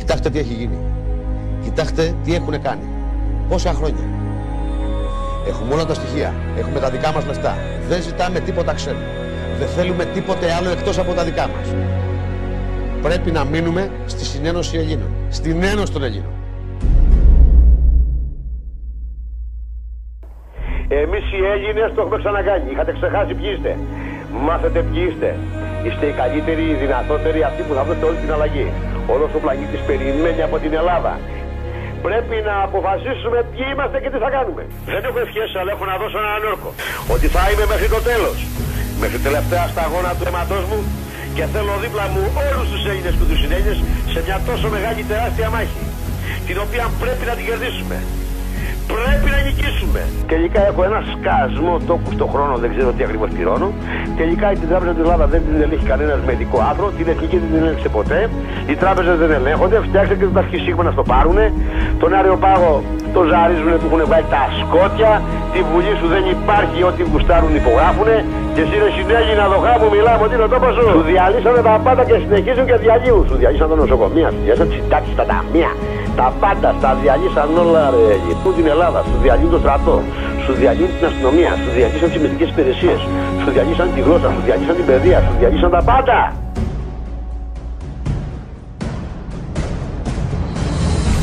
Κοιτάξτε τι έχει γίνει. Κοιτάξτε τι έχουν κάνει. Πόσα χρόνια. Έχουμε όλα τα στοιχεία. Έχουμε τα δικά μας λεφτά. Δεν ζητάμε τίποτα ξένο. Δεν θέλουμε τίποτε άλλο εκτός από τα δικά μας. Πρέπει να μείνουμε στη συνένωση Ελλήνων. Στην ένωση των Ελλήνων. Εμείς οι Έλληνες το έχουμε ξανακάνει. Είχατε ξεχάσει ποιοι είστε. Μάθετε ποιοι είστε. Είστε οι καλύτεροι, οι δυνατότεροι, αυτοί που θα δώσετε όλη την αλλαγή. Όλος ο πλανήτης περιμένει από την Ελλάδα. Πρέπει να αποφασίσουμε ποιοι είμαστε και τι θα κάνουμε. Δεν έχω ευχές, αλλά έχω να δώσω έναν όρκο. Ότι θα είμαι μέχρι το τέλος. Μέχρι τελευταία σταγόνα του αίματός μου και θέλω δίπλα μου όλους τους Έλληνες και τους συνέλληνες σε μια τόσο μεγάλη τεράστια μάχη. Την οποία πρέπει να την κερδίσουμε. Πρέπει να νικήσουμε. Τελικά έχω ένα σκασμό τόκου στον χρόνο, δεν ξέρω τι ακριβώς πληρώνω. Τελικά την Τράπεζα της Ελλάδας δεν την ελέγχει κανένας μεδικό άθρο, την εθνική δεν την ελέγξε ποτέ. Οι τράπεζες δεν ελέγχονται, φτιάξτε και το αρχισύγμα να στο πάρουνε. Τον Άριο Πάγο το ζαρίζουνε, του έχουν βάλει τα σκότια. Τη Βουλή σου δεν υπάρχει, ό,τι γουστάρουν υπογράφουνε. Και εσύ ρε συνέλλη να δοχά μου μιλάμε ότι είναι ο τόπος σου. Σου διαλύσανε τα πάντα και συνεχίζουν και διαλύουν. Σου διαλύσαν τα νοσοκομεία, σου διαλύσαν τις συντάξεις, τα ταμεία. Τα πάντα, τα διαλύσαν όλα ρε. Γυρνούν την Ελλάδα, σου διαλύουν το στρατό, σου διαλύουν την αστυνομία, σου διαλύσαν τις μυστικές υπηρεσίες, σου διαλύσαν τη γλώσσα, σου διαλύσαν την παιδεία, σου διαλύσαν τα πάντα.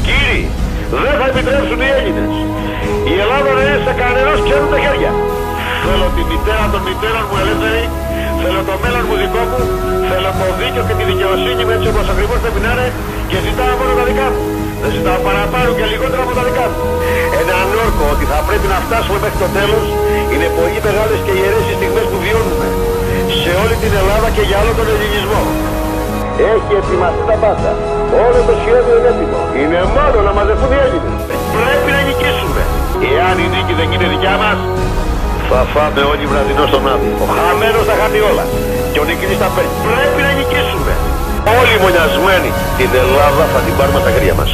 Κύριοι, δεν θα επιτρέψουν οι Έλληνες η Ελλάδα να είναι σε κανένας ξένου τα χέρια. Θέλω τη μητέρα των μητέρων μου ελεύθερη, θέλω το μέλλον μου δικό μου, θέλω το δίκαιο και τη δικαιοσύνη μου έτσι όπως ακριβώς πρέπει να είναι και ζητάω μόνο τα δικά μου. Δεν ζητάω παραπάνω και λιγότερα από τα δικά μου. Έναν όρκο ότι θα πρέπει να φτάσουμε μέχρι το τέλος είναι πολύ μεγάλες και ιερές οι στιγμές που βιώνουμε σε όλη την Ελλάδα και για όλο τον ελληνισμό. Έχει ετοιμαστεί τα πάντα. Όλο το σχέδιο είναι έτοιμο. Είναι μόνο να μαζευτούν οι Έλληνες. Πρέπει να νικήσουμε. Εάν η νίκη δεν είναι δικιά μας, θα φάμε όλοι βραδινό στον άδειο. Ο χαμένος θα χάνει όλα. Και ο νικητής θα παίρνει. Πρέπει να νικήσουμε. Όλοι μονιασμένοι την Ελλάδα θα την πάρουμε στα χέρια μας.